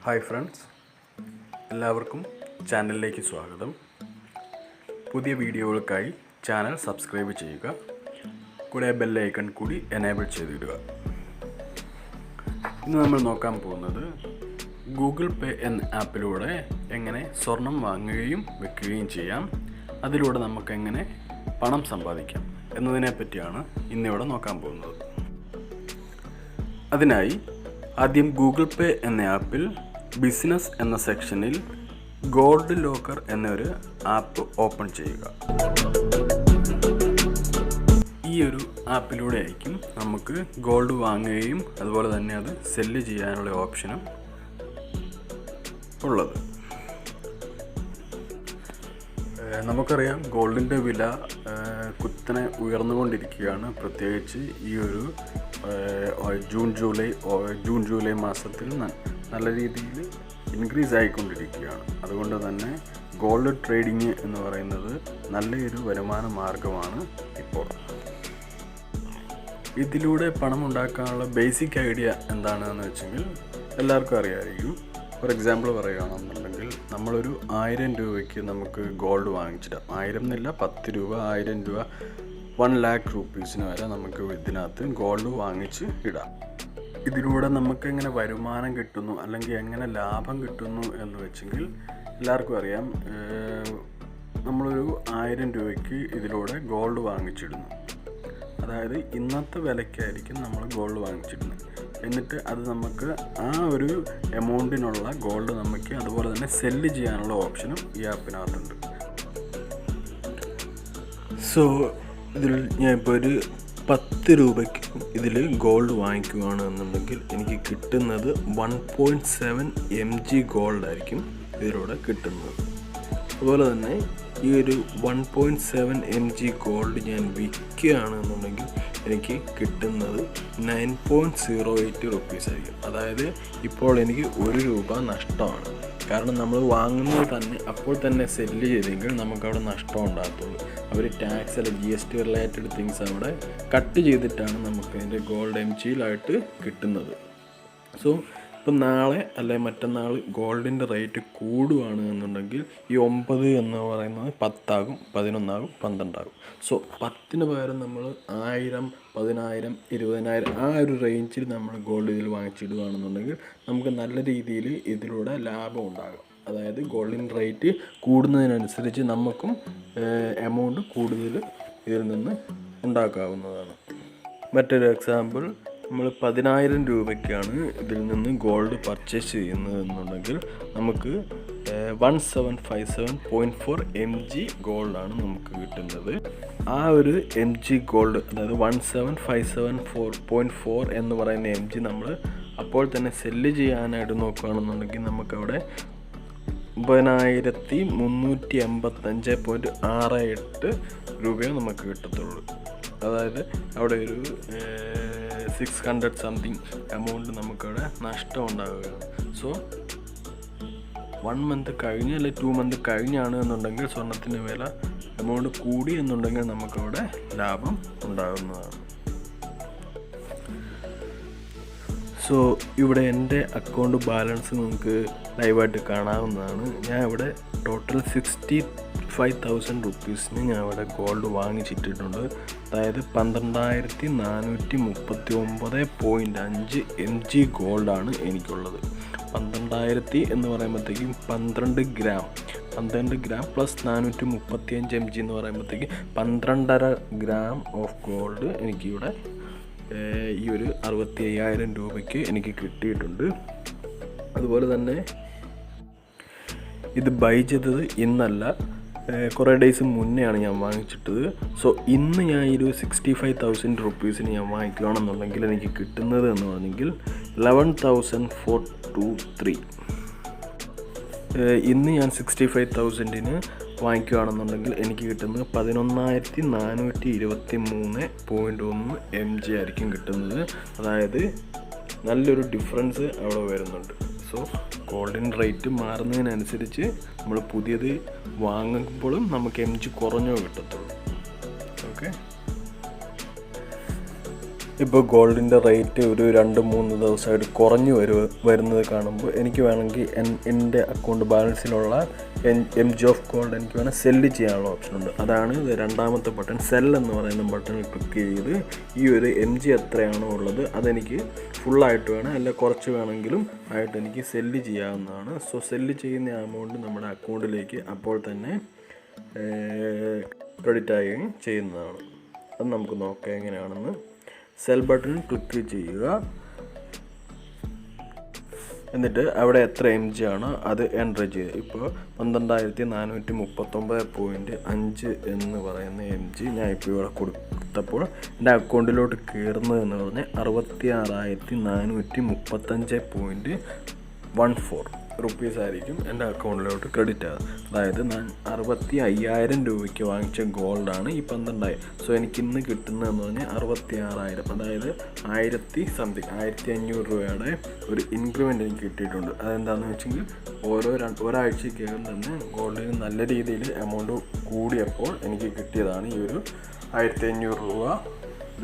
Hi friends, എല്ലാവർക്കും ചാനലിലേക്ക് സ്വാഗതം. പുതിയ വീഡിയോകൾക്കായി ചാനൽ സബ്സ്ക്രൈബ് ചെയ്യുക, കൂടെ ബെൽ ഐക്കൺ കൂടി എനേബിൾ ചെയ്തിടുക. ഇന്ന് നമ്മൾ നോക്കാൻ പോകുന്നത് ഗൂഗിൾ പേ എന്ന ആപ്പിലൂടെ എങ്ങനെ സ്വർണം വാങ്ങുകയും വിൽക്കുകയും ചെയ്യാം, അതിലൂടെ നമുക്ക് എങ്ങനെ പണം സമ്പാദിക്കാം എന്നതിനെ പറ്റിയാണ് ഇന്നിവിടെ നോക്കാൻ പോകുന്നത്. അതിനായി ആദ്യം ഗൂഗിൾ പേ എന്ന ആപ്പിൽ ബിസിനസ് എന്ന സെക്ഷനിൽ ഗോൾഡ് ലോക്കർ എന്നൊരു ആപ്പ് ഓപ്പൺ ചെയ്യുക. ഈ ഒരു ആപ്പിലൂടെ ആയിരിക്കും നമുക്ക് ഗോൾഡ് വാങ്ങുകയും അതുപോലെ തന്നെ അത് സെല്ല് ചെയ്യാനുള്ള ഓപ്ഷനും ഉള്ളത്. നമുക്കറിയാം, ഗോൾഡിൻ്റെ വില കുത്തനെ ഉയർന്നുകൊണ്ടിരിക്കുകയാണ്. പ്രത്യേകിച്ച് ഈ ഒരു ജൂൺ ജൂലൈ മാസത്തിൽ നല്ല രീതിയിൽ ഇൻക്രീസ് ആയിക്കൊണ്ടിരിക്കുകയാണ്. അതുകൊണ്ട് തന്നെ ഗോൾഡ് ട്രേഡിങ് എന്ന് പറയുന്നത് നല്ലൊരു വരുമാന മാർഗമാണ് ഇപ്പോൾ. ഇതിലൂടെ പണം ഉണ്ടാക്കാനുള്ള ബേസിക് ഐഡിയ എന്താണെന്ന് വെച്ചെങ്കിൽ എല്ലാവർക്കും അറിയാമായിരിക്കും. ഫോർ എക്സാമ്പിൾ പറയുകയാണെന്നുണ്ടെങ്കിൽ, നമ്മളൊരു 1000 രൂപയ്ക്ക് നമുക്ക് ഗോൾഡ് വാങ്ങിച്ചിടാം. 1000 എന്നില്ല, 10 രൂപ, 1000 രൂപ, 1 lakh rupees വരെ നമുക്ക് ഇതിനകത്ത് ഗോൾഡ് വാങ്ങിച്ച് ഇടാം. ഇതിലൂടെ നമുക്ക് എങ്ങനെ വരുമാനം കിട്ടുന്നു അല്ലെങ്കിൽ എങ്ങനെ ലാഭം കിട്ടുന്നു എന്ന് വെച്ചെങ്കിൽ എല്ലാവർക്കും അറിയാം. നമ്മളൊരു 1000 രൂപയ്ക്ക് ഇതിലൂടെ ഗോൾഡ് വാങ്ങിച്ചിടുന്നു. അതായത് ഇന്നത്തെ വിലയ്ക്കായിരിക്കും നമ്മൾ ഗോൾഡ് വാങ്ങിച്ചിടുന്നത്. എന്നിട്ട് അത് നമുക്ക് ആ ഒരു എമൗണ്ടിനുള്ള ഗോൾഡ് നമുക്ക് അതുപോലെ തന്നെ സെല്ല് ചെയ്യാനുള്ള ഓപ്ഷനും ഈ ആപ്പിനകത്തുണ്ട്. സോ ഇതിൽ ഞാൻ ഇപ്പോൾ ഒരു 10 രൂപയ്ക്ക് ഇതിൽ ഗോൾഡ് വാങ്ങിക്കുകയാണ് എന്നുണ്ടെങ്കിൽ എനിക്ക് കിട്ടുന്നത് 1.7 mg ഗോൾഡ് ആയിരിക്കും ഇതിലൂടെ കിട്ടുന്നത്. അതുപോലെ തന്നെ ഈ ഒരു 1.7 mg ഗോൾഡ് ഞാൻ വിൽക്കുകയാണ് എന്നുണ്ടെങ്കിൽ എനിക്ക് കിട്ടുന്നത് 9.08 rupees ആയിരിക്കും. അതായത് ഇപ്പോൾ എനിക്ക് 1 രൂപ നഷ്ടമാണ്. കാരണം നമ്മൾ വാങ്ങുന്നത് തന്നെ അപ്പോൾ തന്നെ സെല്ല് ചെയ്തെങ്കിൽ നമുക്കവിടെ നഷ്ടം ഉണ്ടാകത്തുള്ളൂ. അവർ ടാക്സ് അല്ല GST റിലേറ്റഡ് തിങ്സ് അവിടെ കട്ട് ചെയ്തിട്ടാണ് നമുക്ക് അതിൻ്റെ ഗോൾഡ് MGയിലായിട്ട് കിട്ടുന്നത്. സോ ഇപ്പം നാളെ അല്ലെ മറ്റന്നാൾ ഗോൾഡിൻ്റെ റേറ്റ് കൂടുകയാണ് എന്നുണ്ടെങ്കിൽ ഈ 9 എന്ന് പറയുന്നത് 10 ആകും, 11 ആകും, 12 ആകും. സോ 10-ന് പകരം നമ്മൾ 1000, 10,000, 20,000 ആ ഒരു റേഞ്ചിൽ നമ്മൾ ഗോൾഡ് ഇതിൽ വാങ്ങിച്ചിടുകയാണെന്നുണ്ടെങ്കിൽ നമുക്ക് നല്ല രീതിയിൽ ഇതിലൂടെ ലാഭം ഉണ്ടാകും. അതായത് ഗോൾഡിൻ്റെ റേറ്റ് കൂടുന്നതിനനുസരിച്ച് നമുക്കും എമൗണ്ട് കൂടുതൽ ഇതിൽ നിന്ന് ഉണ്ടാക്കാവുന്നതാണ്. മറ്റൊരു എക്സാമ്പിൾ, നമ്മൾ 10,000 രൂപയ്ക്കാണ് ഇതിൽ നിന്ന് ഗോൾഡ് പർച്ചേസ് ചെയ്യുന്നതെന്നുണ്ടെങ്കിൽ നമുക്ക് 1757.4 mg ഗോൾഡാണ് നമുക്ക് കിട്ടുന്നത്. ആ ഒരു mg ഗോൾഡ്, അതായത് 1757.4 എന്ന് പറയുന്ന mg നമ്മൾ അപ്പോൾ തന്നെ സെല്ല് ചെയ്യാനായിട്ട് നോക്കുകയാണെന്നുണ്ടെങ്കിൽ നമുക്കവിടെ 9385.68 രൂപയോ നമുക്ക് കിട്ടത്തുള്ളൂ. അതായത് അവിടെ ഒരു 600 സംതിങ് എമൗണ്ട് നമുക്കവിടെ നഷ്ടം ഉണ്ടാവുകയാണ്. സോ 1 മന്ത് കഴിഞ്ഞ് അല്ലെങ്കിൽ 2 മന്ത് കഴിഞ്ഞാണ് എന്നുണ്ടെങ്കിൽ സ്വർണത്തിൻ്റെ വില എമൗണ്ട് കൂടി എന്നുണ്ടെങ്കിൽ നമുക്കവിടെ ലാഭം ഉണ്ടാകുന്നതാണ്. സോ ഇവിടെ എൻ്റെ അക്കൗണ്ട് ബാലൻസ് നിങ്ങൾക്ക് ലൈവായിട്ട് കാണാവുന്നതാണ്. ഞാൻ ഇവിടെ ടോട്ടൽ 65,000 rupeesന് ഞാൻ ഇവിടെ ഗോൾഡ് വാങ്ങിച്ചിട്ടിട്ടുണ്ട്. അതായത് 12,439.5 mg ഗോൾഡാണ് എനിക്കുള്ളത്. 12,000 എന്ന് പറയുമ്പോഴത്തേക്കും 12 ഗ്രാം പ്ലസ് 435 mg എന്ന് പറയുമ്പോഴത്തേക്ക് 12.5 ഗ്രാം ഓഫ് ഗോൾഡ് എനിക്കിവിടെ ഈ ഒരു 65,000 രൂപയ്ക്ക് എനിക്ക് കിട്ടിയിട്ടുണ്ട്. അതുപോലെ തന്നെ ഇത് ബൈ ചെയ്തത് ഇന്നല്ല, കുറേ ഡേയ്സ് മുന്നെയാണ് ഞാൻ വാങ്ങിച്ചിട്ടത്. സോ ഇന്ന് ഞാൻ ഈ ഒരു 65,000 rupeesന് ഞാൻ വാങ്ങിക്കുകയാണെന്നുണ്ടെങ്കിൽ എനിക്ക് കിട്ടുന്നത് എന്ന് പറഞ്ഞെങ്കിൽ 11,423. ഇന്ന് ഞാൻ 65,000-ന് വാങ്ങിക്കുകയാണെന്നുണ്ടെങ്കിൽ എനിക്ക് കിട്ടുന്നത് 11,423.1 mg ആയിരിക്കും കിട്ടുന്നത്. അതായത് നല്ലൊരു ഡിഫറൻസ് അവിടെ വരുന്നുണ്ട്. സോ ഗോൾഡിൻ്റെ റേറ്റ് മാറുന്നതിനനുസരിച്ച് നമ്മൾ പുതിയത് വാങ്ങുമ്പോഴും നമുക്ക് MG കുറഞ്ഞോ കിട്ടത്തുള്ളൂ. ഓക്കെ, ഇപ്പോൾ ഗോൾഡിൻ്റെ റേറ്റ് ഒരു 2-3 ദിവസമായിട്ട് കുറഞ്ഞു വരുന്നത് കാണുമ്പോൾ എനിക്ക് വേണമെങ്കിൽ എൻ്റെ അക്കൗണ്ട് ബാലൻസിലുള്ള MG of gold എനിക്ക് വേണം സെല്ല് ചെയ്യാനുള്ള ഓപ്ഷനുണ്ട്. അതാണ് രണ്ടാമത്തെ ബട്ടൺ, സെൽ എന്ന് പറയുന്ന ബട്ടണിൽ ക്ലിക്ക് ചെയ്ത് ഈ ഒരു MG എത്രയാണോ ഉള്ളത് അതെനിക്ക് ഫുള്ളായിട്ട് വേണം, അല്ല കുറച്ച് വേണമെങ്കിലും ആയിട്ട് എനിക്ക് സെല്ല് ചെയ്യാവുന്നതാണ്. സോ സെല്ല് ചെയ്യുന്ന എമൗണ്ട് നമ്മുടെ അക്കൗണ്ടിലേക്ക് അപ്പോൾ തന്നെ ക്രെഡിറ്റ് ആവുകയും ചെയ്യുന്നതാണ്. അത് നമുക്ക് നോക്കാം എങ്ങനെയാണെന്ന്. സെൽ ബട്ടണിൽ ക്ലിക്ക് ചെയ്യുക. എന്നിട്ട് അവിടെ എത്ര MG ആണോ അത് എൻ്റർ ചെയ്യുക. ഇപ്പോൾ 12,439.5 എന്ന് പറയുന്ന MG ഞാൻ ഇപ്പോൾ ഇവിടെ കൊടുത്തപ്പോൾ എൻ്റെ അക്കൗണ്ടിലോട്ട് കയറുന്നതെന്ന് പറഞ്ഞാൽ 66,435.14 റുപ്പീസ് ആയിരിക്കും എൻ്റെ അക്കൗണ്ടിലോട്ട് ക്രെഡിറ്റ് ആകുക. അതായത് ഞാൻ 65,000 രൂപയ്ക്ക് വാങ്ങിച്ച ഗോൾഡാണ് ഈ 12,000. സോ എനിക്ക് ഇന്ന് കിട്ടുന്നതെന്ന് പറഞ്ഞാൽ 66,000, അതായത് 1,500 രൂപയുടെ ഒരു ഇൻക്രിമെൻ്റ് എനിക്ക് കിട്ടിയിട്ടുണ്ട്. അതെന്താണെന്ന് വെച്ചെങ്കിൽ ഒരാഴ്ചക്കകം തന്നെ ഗോൾഡിന് നല്ല രീതിയിൽ എമൗണ്ട് കൂടിയപ്പോൾ എനിക്ക് കിട്ടിയതാണ് ഈ ഒരു 1,500 രൂപ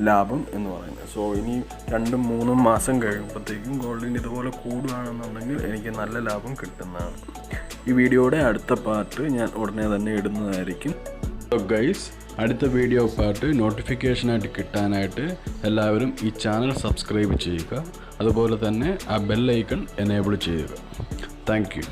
ലാഭം എന്ന് പറയുന്നത്. സോ ഇനി 2-3 മാസം കഴിയുമ്പോഴത്തേക്കും ഗോൾഡിന് ഇതുപോലെ കൂടുകയാണെന്നുണ്ടെങ്കിൽ എനിക്ക് നല്ല ലാഭം കിട്ടുന്നതാണ്. ഈ വീഡിയോയുടെ അടുത്ത പാർട്ട് ഞാൻ ഉടനെ തന്നെ ഇടുന്നതായിരിക്കും. സോ ഗൈസ്, അടുത്ത വീഡിയോ പാർട്ട് നോട്ടിഫിക്കേഷനായിട്ട് കിട്ടാനായിട്ട് എല്ലാവരും ഈ ചാനൽ സബ്സ്ക്രൈബ് ചെയ്യുക. അതുപോലെ തന്നെ ആ ബെൽ ഐക്കൺ എനേബിൾ ചെയ്യുക. Thank you.